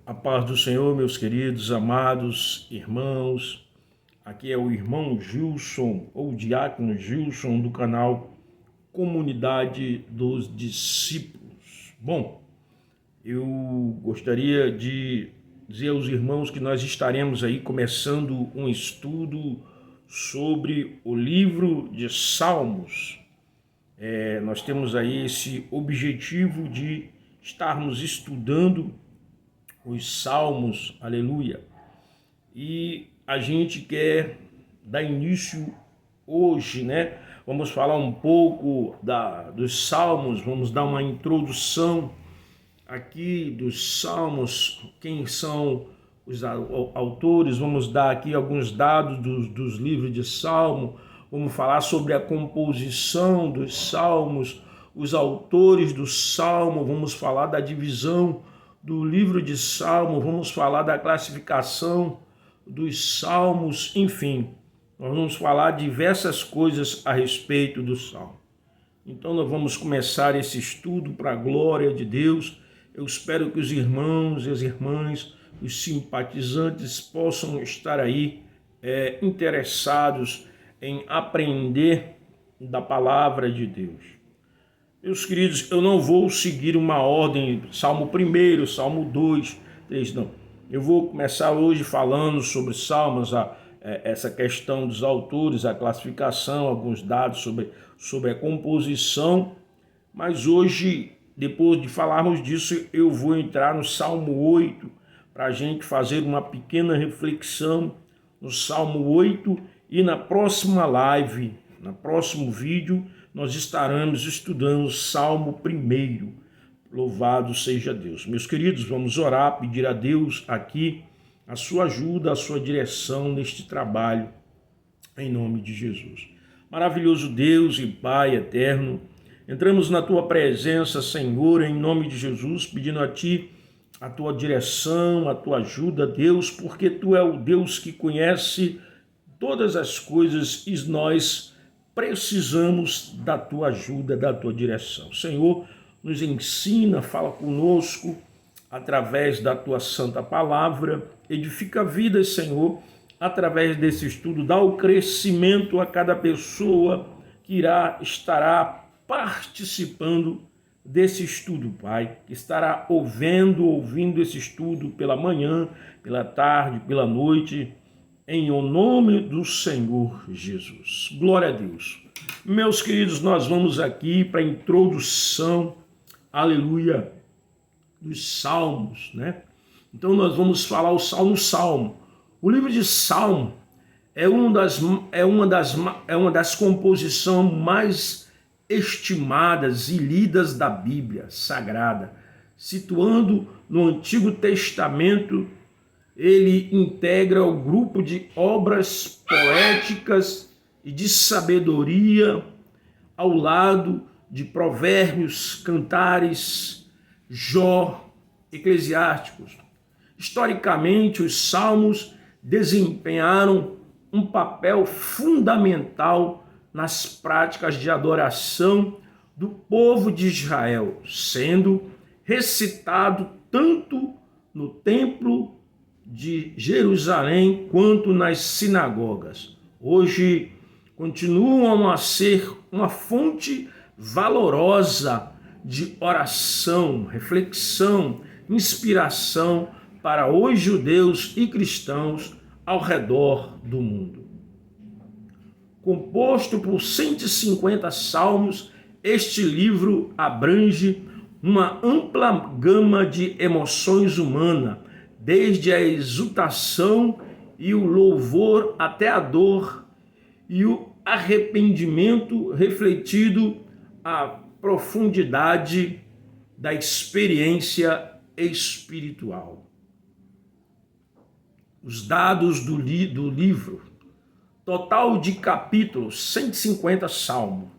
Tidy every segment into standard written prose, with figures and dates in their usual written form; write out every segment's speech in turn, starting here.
A paz do Senhor, meus queridos, amados irmãos. Aqui é o irmão Gilson, ou diácono Gilson, do canal Comunidade dos Discípulos. Bom, eu gostaria de dizer aos irmãos que nós estaremos aí começando um estudo sobre o livro de Salmos. Nós temos aí esse objetivo de estarmos estudando os Salmos, aleluia. E a gente quer dar início hoje, né? Vamos falar um pouco dos Salmos, vamos dar uma introdução aqui dos Salmos, quem são os autores, vamos dar aqui alguns dados dos livros de Salmo, vamos falar sobre a composição dos Salmos, os autores do Salmo, vamos falar da divisão do livro de Salmo, vamos falar da classificação dos Salmos, enfim, nós vamos falar diversas coisas a respeito do Salmo. Então nós vamos começar esse estudo para a glória de Deus. Eu espero que os irmãos e as irmãs, os simpatizantes possam estar aí interessados em aprender da palavra de Deus. Meus queridos, eu não vou seguir uma ordem, Salmo 1, Salmo 2, 3, não. Eu vou começar hoje falando sobre Salmos, essa questão dos autores, a classificação, alguns dados sobre a composição, mas hoje, depois de falarmos disso, eu vou entrar no Salmo 8, para a gente fazer uma pequena reflexão no Salmo 8, e na próxima live, no próximo vídeo, nós estaremos estudando o Salmo 1. Louvado seja Deus. Meus queridos, vamos orar, pedir a Deus aqui a sua ajuda, a sua direção neste trabalho, em nome de Jesus. Maravilhoso Deus e Pai eterno, entramos na tua presença, Senhor, em nome de Jesus, pedindo a ti a tua direção, a tua ajuda, Deus, porque tu é o Deus que conhece todas as coisas e nós precisamos da tua ajuda, da tua direção. Senhor, nos ensina, fala conosco através da tua santa palavra, edifica vidas, Senhor, através desse estudo, dá o crescimento a cada pessoa que estará participando desse estudo, Pai, que estará ouvindo esse estudo pela manhã, pela tarde, pela noite, em o nome do Senhor Jesus. Glória a Deus. Meus queridos, nós vamos aqui para a introdução, aleluia, dos Salmos, né? Então nós vamos falar o Salmo. O livro de Salmo é uma das composições mais estimadas e lidas da Bíblia Sagrada, situando no Antigo Testamento. Ele integra o grupo de obras poéticas e de sabedoria ao lado de Provérbios, Cantares, Jó, Eclesiásticos. Historicamente, os Salmos desempenharam um papel fundamental nas práticas de adoração do povo de Israel, sendo recitado tanto no templo de Jerusalém quanto nas sinagogas. Hoje continuam a ser uma fonte valorosa de oração, reflexão, inspiração para os judeus e cristãos ao redor do mundo. Composto por 150 salmos, este livro abrange uma ampla gama de emoções humanas, desde a exultação e o louvor até a dor e o arrependimento, refletido a profundidade da experiência espiritual. Os dados do livro: total de capítulos, 150 salmos.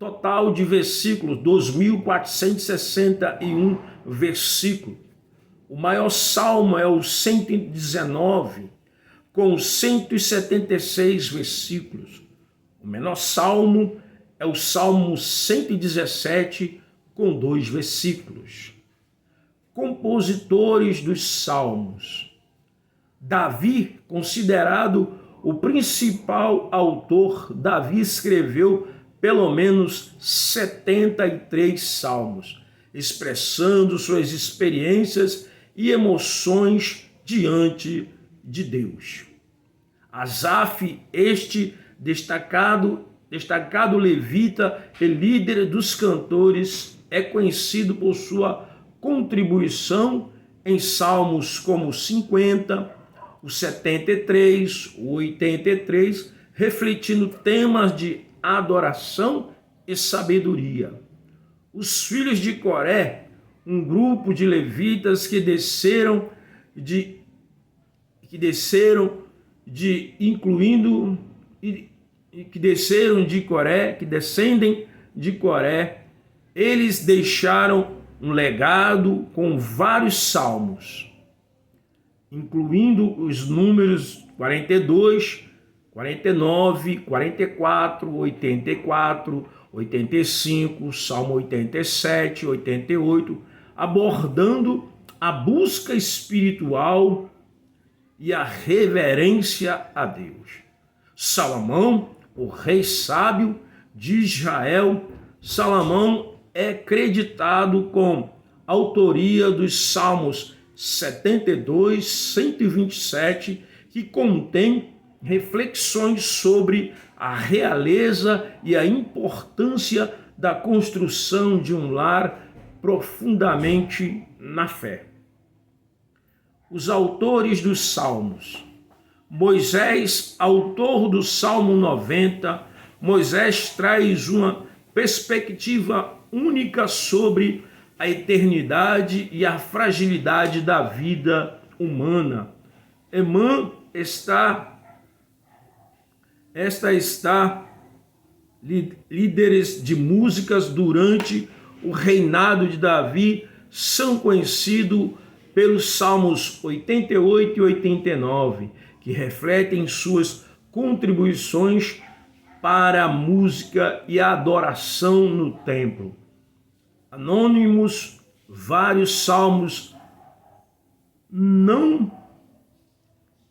Total de versículos, 2.461 versículos. O maior salmo é o 119, com 176 versículos. O menor salmo é o Salmo 117, com 2 versículos. compositores dos salmos. Davi, considerado o principal autor, Davi escreveu pelo menos 73 salmos, expressando suas experiências e emoções diante de Deus. Asaf, este destacado levita e líder dos cantores, é conhecido por sua contribuição em salmos como o 50, o 73, o 83, refletindo temas de adoração e sabedoria. Os filhos de Coré, um grupo de levitas que descendem de Coré, eles deixaram um legado com vários salmos, incluindo os números 42, 49, 44, 84, 85, Salmo 87, 88, abordando a busca espiritual e a reverência a Deus. Salomão, o rei sábio de Israel, Salomão é creditado com autoria dos Salmos 72, 127, que contém reflexões sobre a realeza e a importância da construção de um lar profundamente na fé. Os autores dos Salmos. Moisés, autor do Salmo 90, Moisés traz uma perspectiva única sobre a eternidade e a fragilidade da vida humana. Líderes de músicas durante o reinado de Davi são conhecidos pelos Salmos 88 e 89, que refletem suas contribuições para a música e a adoração no templo. Anônimos, vários salmos não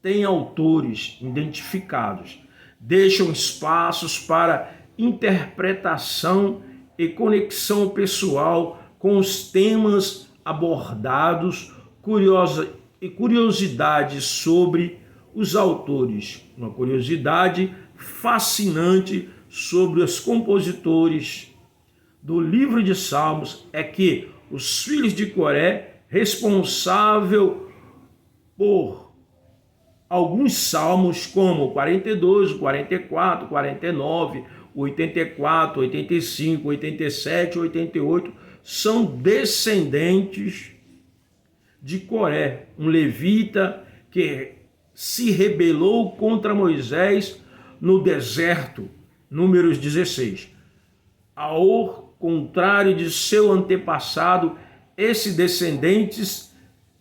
têm autores identificados, deixam espaços para interpretação e conexão pessoal com os temas abordados, curiosidades sobre os autores, uma curiosidade fascinante sobre os compositores do livro de Salmos é que os filhos de Coré, responsável por alguns salmos como 42, 44, 49, 84, 85, 87, 88, são descendentes de Coré, um levita que se rebelou contra Moisés no deserto, Números 16. Ao contrário de seu antepassado, esses descendentes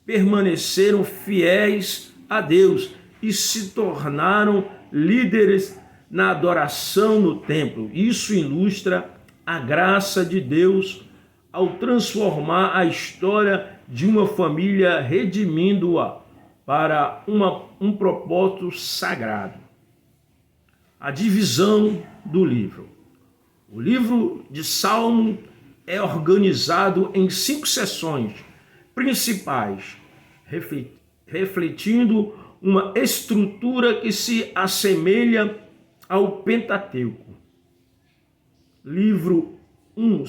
permaneceram fiéis a Deus e se tornaram líderes na adoração no templo. Isso ilustra a graça de Deus ao transformar a história de uma família, redimindo-a para um propósito sagrado. A divisão do livro. O livro de Salmo é organizado em 5 seções principais, refletindo uma estrutura que se assemelha ao Pentateuco. Livro 1,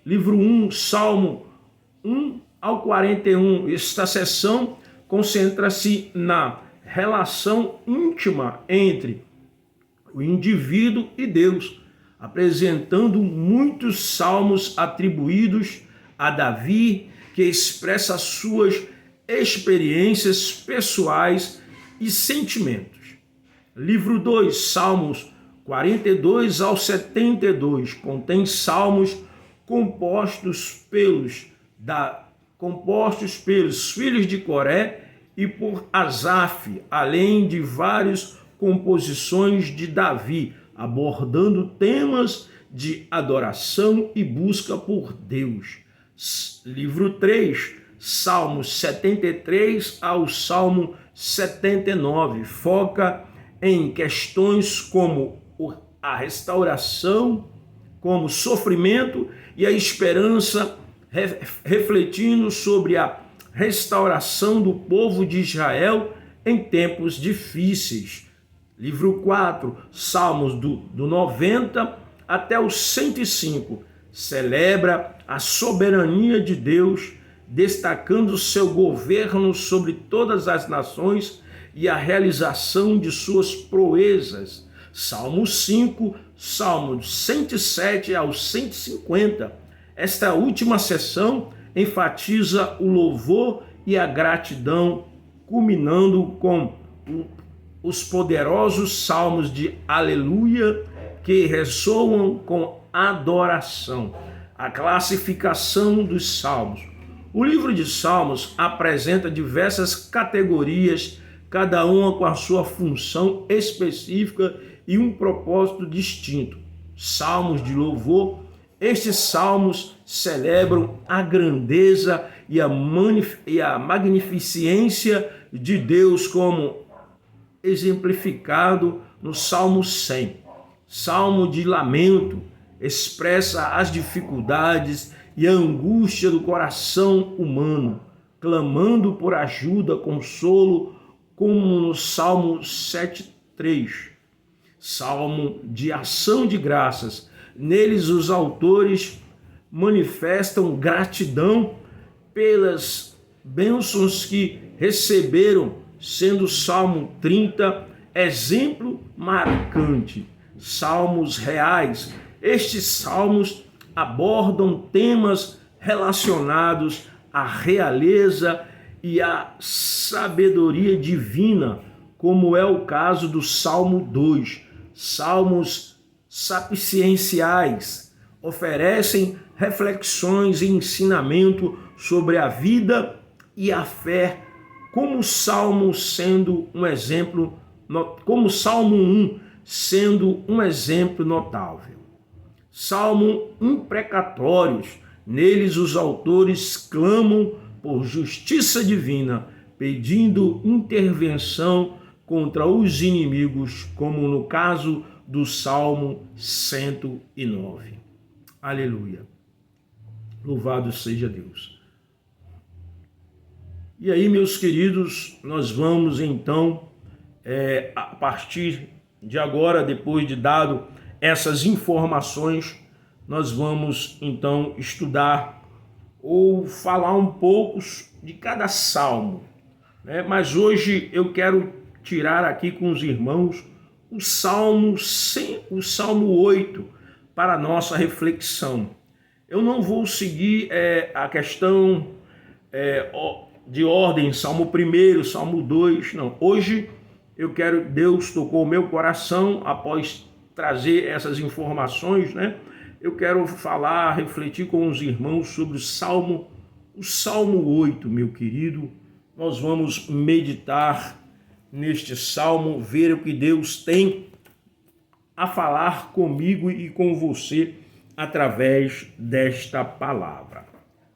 livro 1, Salmo 1 ao 41. Esta seção concentra-se na relação íntima entre o indivíduo e Deus, apresentando muitos salmos atribuídos a Davi, que expressa suas experiências pessoais e sentimentos. Livro 2, Salmos 42 ao 72, contém salmos compostos pelos filhos de Coré e por Asaf, além de várias composições de Davi, abordando temas de adoração e busca por Deus. Livro 3, Salmos 73 ao Salmo 79, foca em questões como a restauração, como sofrimento e a esperança, refletindo sobre a restauração do povo de Israel em tempos difíceis. Livro 4, Salmos do 90 até o 105, celebra a soberania de Deus, destacando seu governo sobre todas as nações e a realização de suas proezas. Salmo 5, Salmos 107 ao 150. Esta última seção enfatiza o louvor e a gratidão, culminando com os poderosos salmos de aleluia que ressoam com adoração. A classificação dos salmos. O livro de Salmos apresenta diversas categorias, cada uma com a sua função específica e um propósito distinto. Salmos de louvor. Estes salmos celebram a grandeza e a magnificência de Deus, como exemplificado no Salmo 100. Salmo de lamento expressa as dificuldades e a angústia do coração humano, clamando por ajuda, consolo, como no Salmo 7:3. Salmo de ação de graças. Neles os autores manifestam gratidão pelas bênçãos que receberam, sendo o Salmo 30 exemplo marcante. Salmos reais. Estes salmos abordam temas relacionados à realeza e à sabedoria divina, como é o caso do Salmo 2. Salmos sapienciais oferecem reflexões e ensinamento sobre a vida e a fé, como o Salmo 1 sendo um exemplo notável. Salmo imprecatórios. Neles os autores clamam por justiça divina, pedindo intervenção contra os inimigos, como no caso do Salmo 109. Aleluia. Louvado seja Deus. E aí, meus queridos, nós vamos então, a partir de agora, depois de dado essas informações, nós vamos então estudar ou falar um pouco de cada salmo, né? Mas hoje eu quero tirar aqui com os irmãos o Salmo 8 para a nossa reflexão. Eu não vou seguir a questão de ordem, Salmo 1, Salmo 2, não. Hoje Deus tocou o meu coração após trazer essas informações, né? Eu quero refletir com os irmãos sobre o Salmo 8, meu querido. Nós vamos meditar neste Salmo, ver o que Deus tem a falar comigo e com você através desta palavra.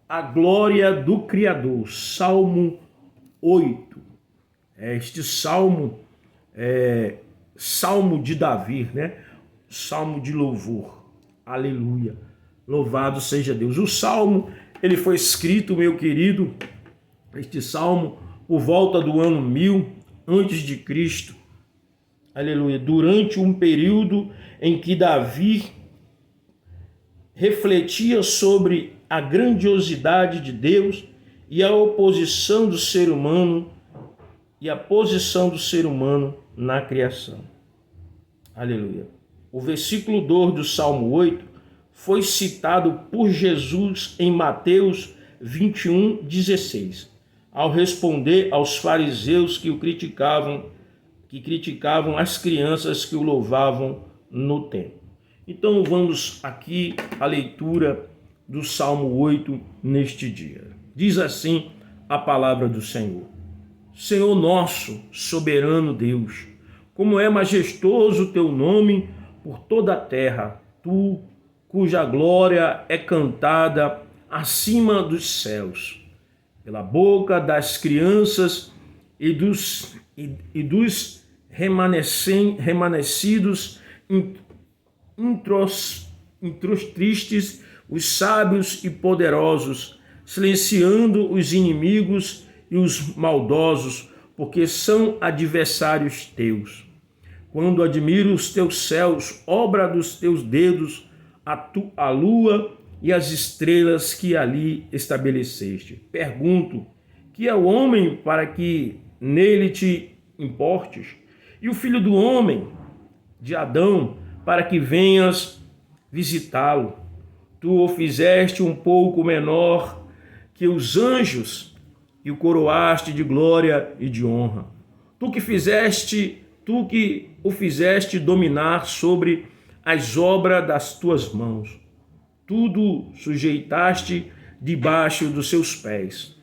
A glória do Criador, Salmo 8. Este salmo é Salmo de Davi, né? Salmo de louvor. Aleluia. Louvado seja Deus. O salmo, ele foi escrito, meu querido, este salmo, por volta do ano 1000 antes de Cristo. Aleluia. Durante um período em que Davi refletia sobre a grandiosidade de Deus e a oposição do ser humano e a posição do ser humano na criação. Aleluia. O versículo 2 do Salmo 8 foi citado por Jesus em Mateus 21:16, ao responder aos fariseus que criticavam as crianças que o louvavam no templo. Então vamos aqui à leitura do Salmo 8 neste dia. Diz assim a palavra do Senhor. Senhor nosso, soberano Deus, como é majestoso o teu nome por toda a terra. Tu cuja glória é cantada acima dos céus, pela boca das crianças e dos remanescidos tristes, os sábios e poderosos, silenciando os inimigos e os maldosos, porque são adversários teus. Quando admiro os teus céus, obra dos teus dedos, a lua e as estrelas que ali estabeleceste. Pergunto, que é o homem para que nele te importes? E o filho do homem, de Adão, para que venhas visitá-lo? Tu o fizeste um pouco menor que os anjos e o coroaste de glória e de honra. Tu que o fizeste dominar sobre as obras das tuas mãos. Tudo sujeitaste debaixo dos seus pés.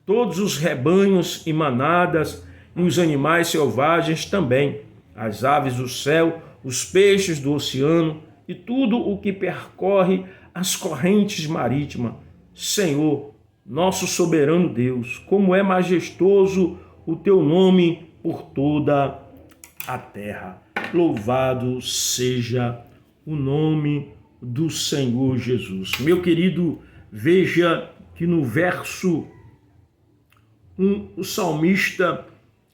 Todos os rebanhos e manadas e os animais selvagens também, as aves do céu, os peixes do oceano e tudo o que percorre as correntes marítimas. Senhor, nosso soberano Deus, como é majestoso o teu nome por toda a terra. Louvado seja o nome do Senhor Jesus. Meu querido, veja que no verso 1, o salmista,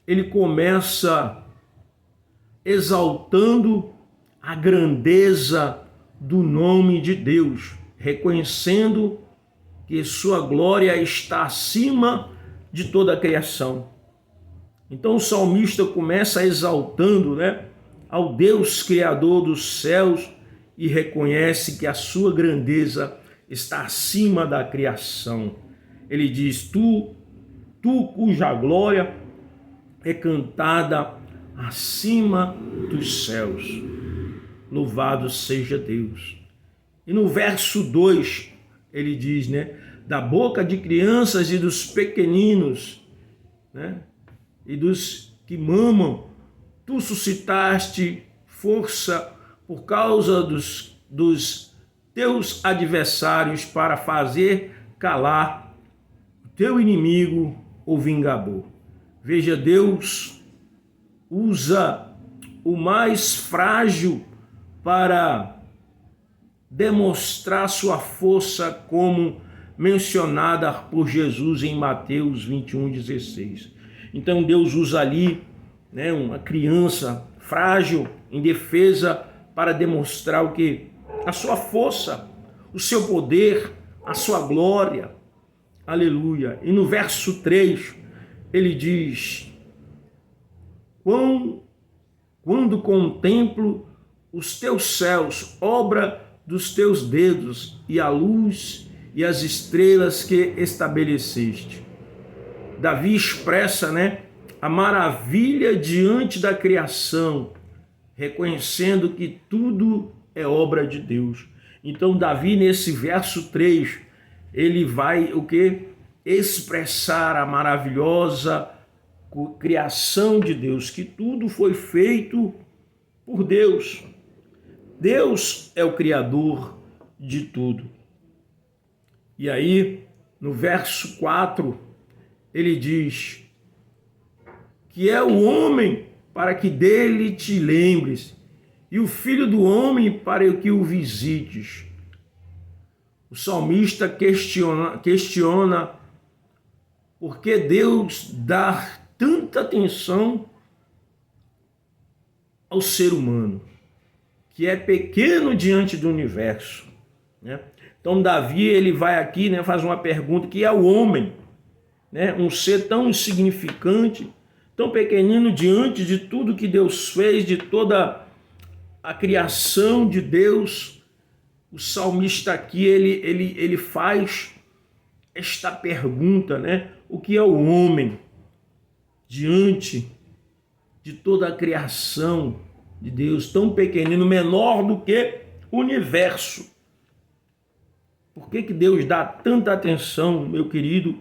ele começa exaltando a grandeza do nome de Deus, reconhecendo que sua glória está acima de toda a criação. Então o salmista começa exaltando, ao Deus Criador dos céus e reconhece que a sua grandeza está acima da criação. Ele diz, tu cuja glória é cantada acima dos céus. Louvado seja Deus. E no verso 2, ele diz, da boca de crianças e dos pequeninos, e dos que mamam, tu suscitaste força por causa dos teus adversários para fazer calar o teu inimigo, o vingador. Veja, Deus usa o mais frágil para demonstrar sua força, como mencionada por Jesus em Mateus 21:16. Então Deus usa ali, uma criança frágil, indefesa, para demonstrar o que? A sua força, o seu poder, a sua glória. Aleluia. E no verso 3, ele diz, quando contemplo os teus céus, obra dos teus dedos, e a luz e as estrelas que estabeleceste. Davi expressa, a maravilha diante da criação, reconhecendo que tudo é obra de Deus. Então Davi, nesse verso 3, ele vai expressar a maravilhosa criação de Deus, que tudo foi feito por Deus. Deus é o Criador de tudo. E aí, no verso 4, ele diz que é o homem para que dele te lembres, e o filho do homem para que o visites. O salmista questiona por que Deus dá tanta atenção ao ser humano, que é pequeno diante do universo. Então Davi, ele vai aqui, faz uma pergunta, que é o homem, um ser tão insignificante, tão pequenino diante de tudo que Deus fez, de toda a criação de Deus. O salmista aqui, ele faz esta pergunta, o que é o homem diante de toda a criação de Deus, tão pequenino, menor do que o universo. Por que Deus dá tanta atenção, meu querido,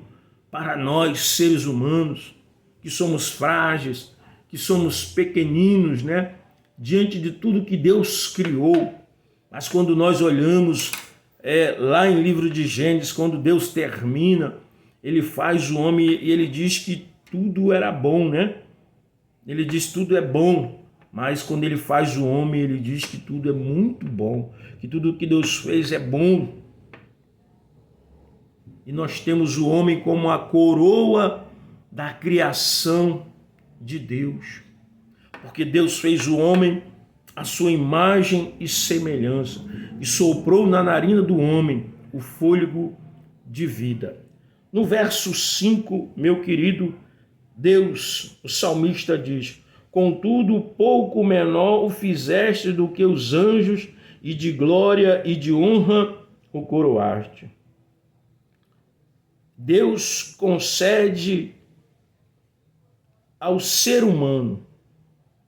para nós, seres humanos, que somos frágeis, que somos pequeninos, diante de tudo que Deus criou, Mas quando nós olhamos lá em livro de Gênesis, quando Deus termina, ele faz o homem e ele diz que tudo era bom, né? Ele diz que tudo é bom, mas quando ele faz o homem, ele diz que tudo é muito bom, que tudo que Deus fez é bom. E nós temos o homem como a coroa da criação de Deus. Porque Deus fez o homem à sua imagem e semelhança e soprou na narina do homem o fôlego de vida. No verso 5, meu querido, Deus, o salmista diz: contudo, pouco menor o fizeste do que os anjos, e de glória e de honra o coroaste. Deus concede ao ser humano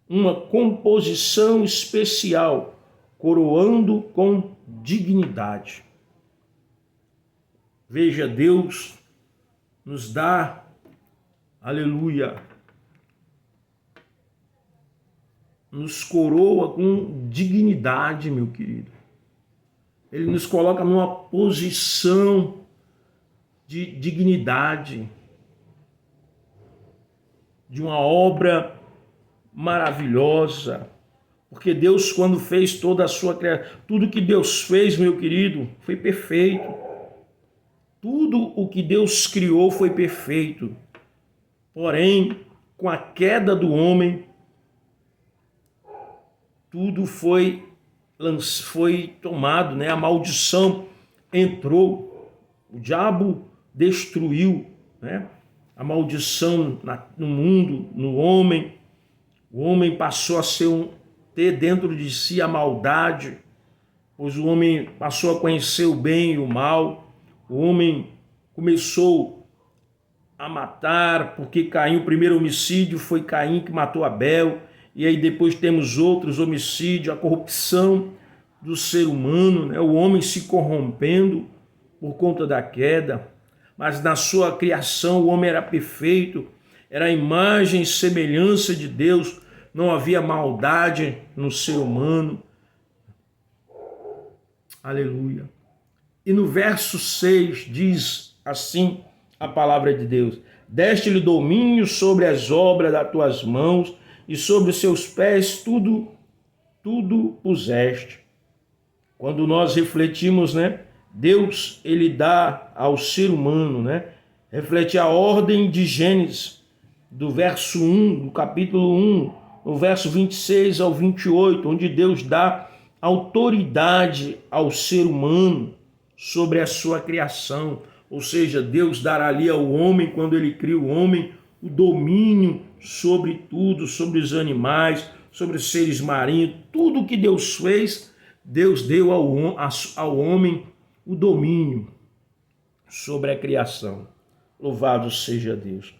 uma composição especial, coroando com dignidade. Veja, Deus nos dá, aleluia, nos coroa com dignidade, meu querido. Ele nos coloca numa posição de dignidade, de uma obra maravilhosa, porque Deus, quando fez toda a sua criação, tudo que Deus fez, meu querido, foi perfeito. Tudo o que Deus criou foi perfeito. Porém, com a queda do homem, tudo foi tomado, né? A maldição entrou, o diabo destruiu, né? A maldição no mundo, no homem. O homem passou a ter dentro de si a maldade, pois o homem passou a conhecer o bem e o mal. O homem começou a matar, porque Caim, o primeiro homicídio foi Caim que matou Abel, e aí depois temos outros homicídios, a corrupção do ser humano, né? O homem se corrompendo por conta da queda. Mas na sua criação o homem era perfeito, era a imagem e semelhança de Deus, não havia maldade no ser humano. Aleluia. E no verso 6 diz assim a palavra de Deus: deste-lhe domínio sobre as obras das tuas mãos, e sobre os seus pés tudo puseste. Quando nós refletimos, né? Deus, ele dá ao ser humano, né? Reflete a ordem de Gênesis, do verso 1, do capítulo 1, no verso 26 ao 28, onde Deus dá autoridade ao ser humano sobre a sua criação. Ou seja, Deus dará ali ao homem, quando ele cria o homem, o domínio sobre tudo, sobre os animais, sobre os seres marinhos. Tudo que Deus fez, Deus deu ao homem o domínio sobre a criação. Louvado seja Deus.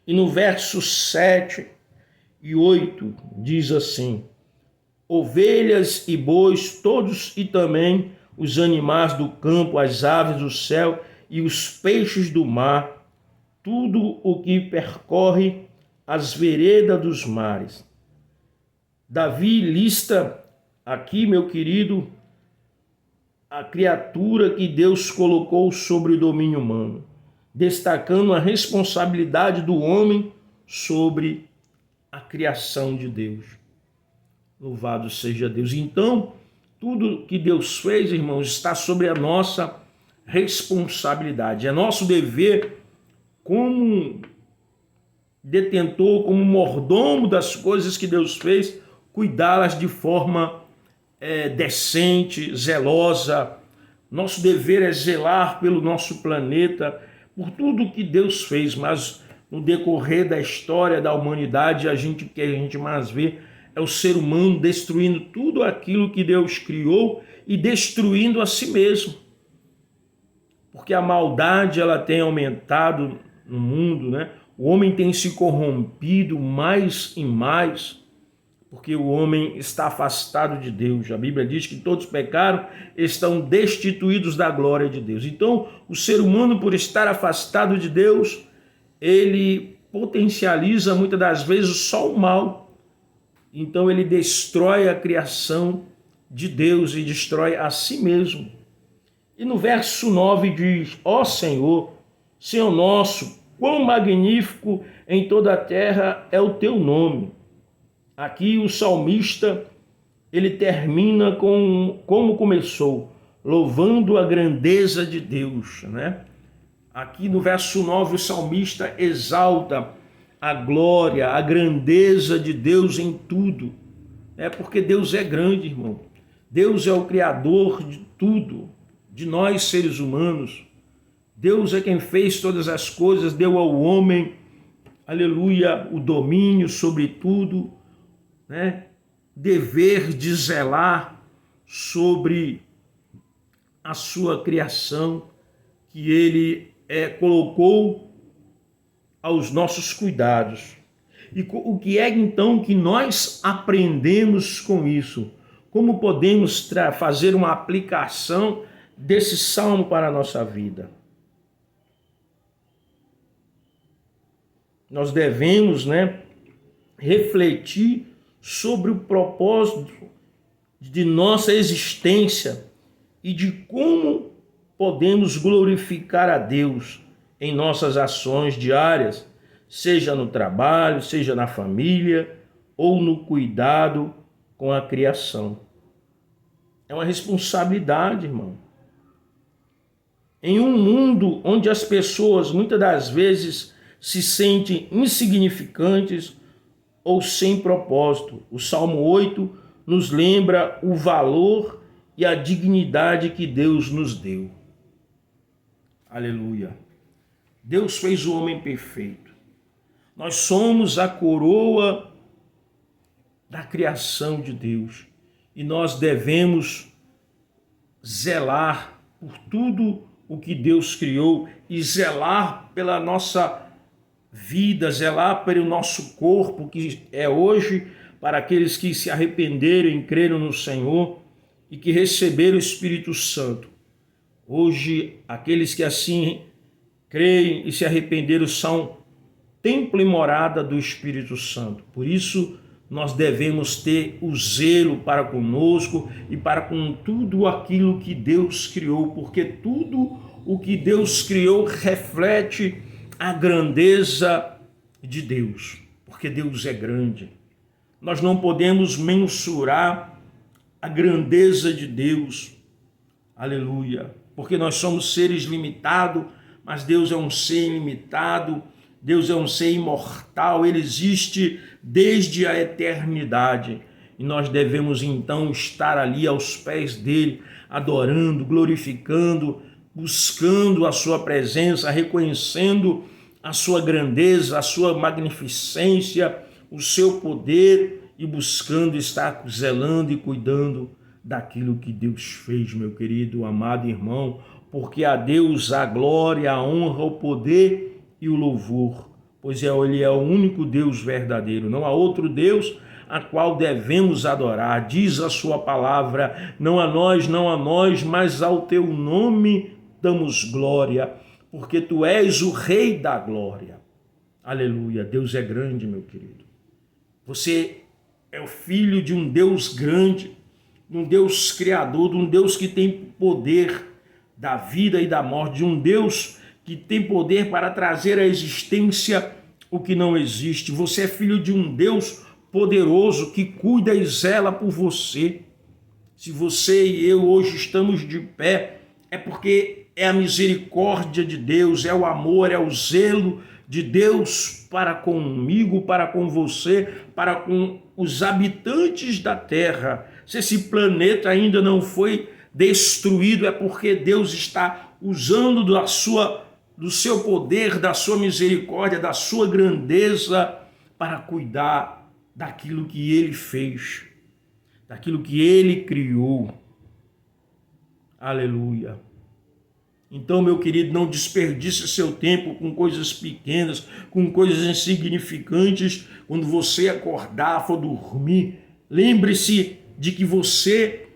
E no verso 7 e 8 diz assim: ovelhas e bois, todos e também os animais do campo, as aves do céu e os peixes do mar, tudo o que percorre as veredas dos mares. Davi lista aqui, meu querido, a criatura que Deus colocou sobre o domínio humano, destacando a responsabilidade do homem sobre a criação de Deus. Louvado seja Deus. Então, tudo que Deus fez, irmãos, está sobre a nossa responsabilidade. É nosso dever, como detentor, como mordomo das coisas que Deus fez, cuidá-las de forma decente, zelosa. Nosso dever é zelar pelo nosso planeta, por tudo que Deus fez, mas no decorrer da história da humanidade, a gente mais vê é o ser humano destruindo tudo aquilo que Deus criou e destruindo a si mesmo. Porque a maldade, ela tem aumentado no mundo, né? O homem tem se corrompido mais e mais, porque o homem está afastado de Deus. A Bíblia diz que todos pecaram, estão destituídos da glória de Deus. Então, o ser humano, por estar afastado de Deus, ele potencializa muitas das vezes só o mal. Então, ele destrói a criação de Deus e destrói a si mesmo. E no verso 9 diz: ó Senhor, Senhor nosso, quão magnífico em toda a terra é o teu nome. Aqui o salmista, ele termina com como começou, louvando a grandeza de Deus, né? Aqui no verso 9 o salmista exalta a glória, a grandeza de Deus em tudo. É porque Deus é grande, irmão. Deus é o criador de tudo, de nós seres humanos. Deus é quem fez todas as coisas, deu ao homem, aleluia, o domínio sobre tudo, né? Dever de zelar sobre a sua criação que ele colocou aos nossos cuidados. E o que é então que nós aprendemos com isso? Como podemos fazer uma aplicação desse salmo para a nossa vida? Nós devemos, refletir sobre o propósito de nossa existência e de como podemos glorificar a Deus em nossas ações diárias, seja no trabalho, seja na família ou no cuidado com a criação. É uma responsabilidade, irmão. Em um mundo onde as pessoas muitas das vezes se sentem insignificantes ou sem propósito, o Salmo 8 nos lembra o valor e a dignidade que Deus nos deu. Aleluia. Deus fez o homem perfeito. Nós somos a coroa da criação de Deus e nós devemos zelar por tudo o que Deus criou e zelar pela nossa vida, zelar pelo nosso corpo, que é hoje para aqueles que se arrependeram e creram no Senhor e que receberam o Espírito Santo. Hoje, aqueles que assim creem e se arrependeram são templo e morada do Espírito Santo. Por isso, nós devemos ter o zelo para conosco e para com tudo aquilo que Deus criou, porque tudo o que Deus criou reflete a grandeza de Deus, porque Deus é grande. Nós não podemos mensurar a grandeza de Deus, aleluia, porque nós somos seres limitados, mas Deus é um ser ilimitado, Deus é um ser imortal, Ele existe desde a eternidade. E nós devemos então estar ali aos pés dEle, adorando, glorificando, buscando a sua presença, reconhecendo a sua grandeza, a sua magnificência, o seu poder e buscando estar zelando e cuidando daquilo que Deus fez, meu querido, amado irmão, porque a Deus a glória, a honra, o poder e o louvor, pois Ele é o único Deus verdadeiro, não há outro Deus a qual devemos adorar. Diz a sua palavra, não a nós, mas ao teu nome damos glória, porque tu és o Rei da glória. Aleluia, Deus é grande, meu querido. Você é o filho de um Deus grande, de um Deus criador, de um Deus que tem poder da vida e da morte, de um Deus que tem poder para trazer à existência o que não existe. Você é filho de um Deus poderoso que cuida e zela por você. Se você e eu hoje estamos de pé, é porque é a misericórdia de Deus, é o amor, é o zelo de Deus para comigo, para com você, para com os habitantes da terra. Se esse planeta ainda não foi destruído, é porque Deus está usando do seu poder, da sua misericórdia, da sua grandeza para cuidar daquilo que Ele fez, daquilo que Ele criou. Aleluia. Então, meu querido, não desperdice seu tempo com coisas pequenas, com coisas insignificantes. Quando você acordar, for dormir, lembre-se de que você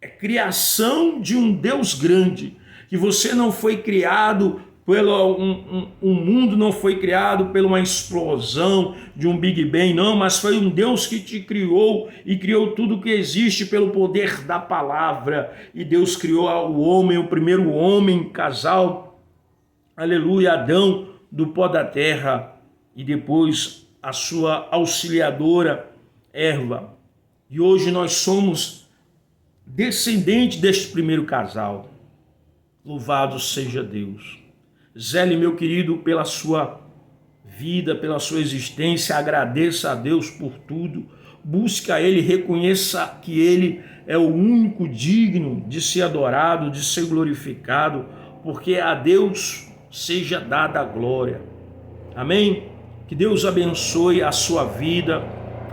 é criação de um Deus grande, que você não foi criado O mundo não foi criado por uma explosão de um Big Bang, não, mas foi um Deus que te criou e criou tudo que existe pelo poder da palavra. E Deus criou o homem, o primeiro homem, casal, aleluia, Adão, do pó da terra, e depois a sua auxiliadora, Eva. E hoje nós somos descendentes deste primeiro casal. Louvado seja Deus. Zele, meu querido, pela sua vida, pela sua existência, agradeça a Deus por tudo, busque a Ele, reconheça que Ele é o único digno de ser adorado, de ser glorificado, porque a Deus seja dada a glória. Amém? Que Deus abençoe a sua vida,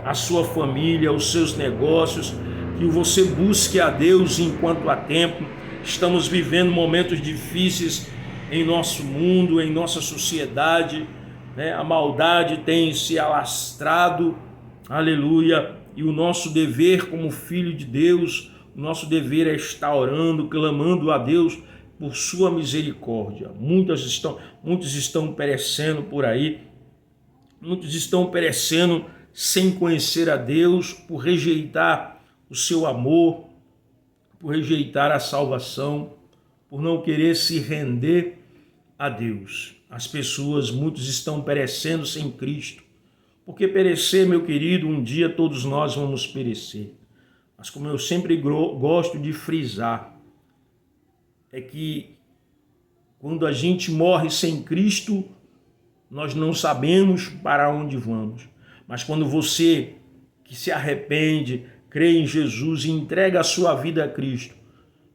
a sua família, os seus negócios, que você busque a Deus enquanto há tempo. Estamos vivendo momentos difíceis em nosso mundo, em nossa sociedade, né? A maldade tem se alastrado, aleluia, e o nosso dever como filho de Deus, o nosso dever é estar orando, clamando a Deus por sua misericórdia. Muitos estão perecendo por aí, muitos estão perecendo sem conhecer a Deus, por rejeitar o seu amor, por rejeitar a salvação, por não querer se render a Deus. Muitos estão perecendo sem Cristo, porque perecer, meu querido, um dia todos nós vamos perecer. Mas como eu sempre gosto de frisar, é que quando a gente morre sem Cristo, nós não sabemos para onde vamos. Mas quando você que se arrepende, crê em Jesus e entrega a sua vida a Cristo,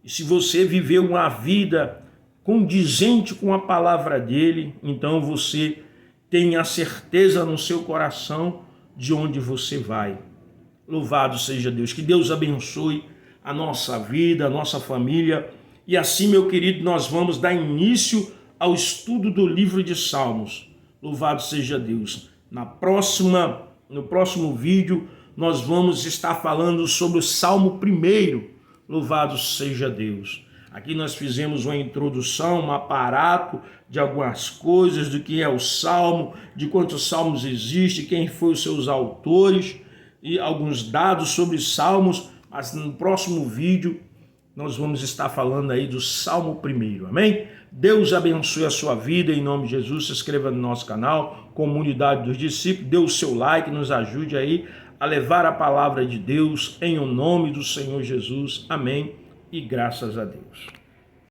e se você viveu uma vida condizente com a palavra dele, então você tem a certeza no seu coração de onde você vai. Louvado seja Deus, que Deus abençoe a nossa vida, a nossa família, e assim, meu querido, nós vamos dar início ao estudo do livro de Salmos. Louvado seja Deus. No próximo vídeo, nós vamos estar falando sobre o Salmo 1. Louvado seja Deus. Aqui nós fizemos uma introdução, um aparato de algumas coisas, do que é o Salmo, de quantos salmos existem, quem foram os seus autores e alguns dados sobre salmos, mas no próximo vídeo nós vamos estar falando aí do Salmo 1, amém? Deus abençoe a sua vida, em nome de Jesus. Se inscreva no nosso canal, Comunidade dos Discípulos, dê o seu like, nos ajude aí a levar a palavra de Deus em o nome do Senhor Jesus, amém? E graças a Deus.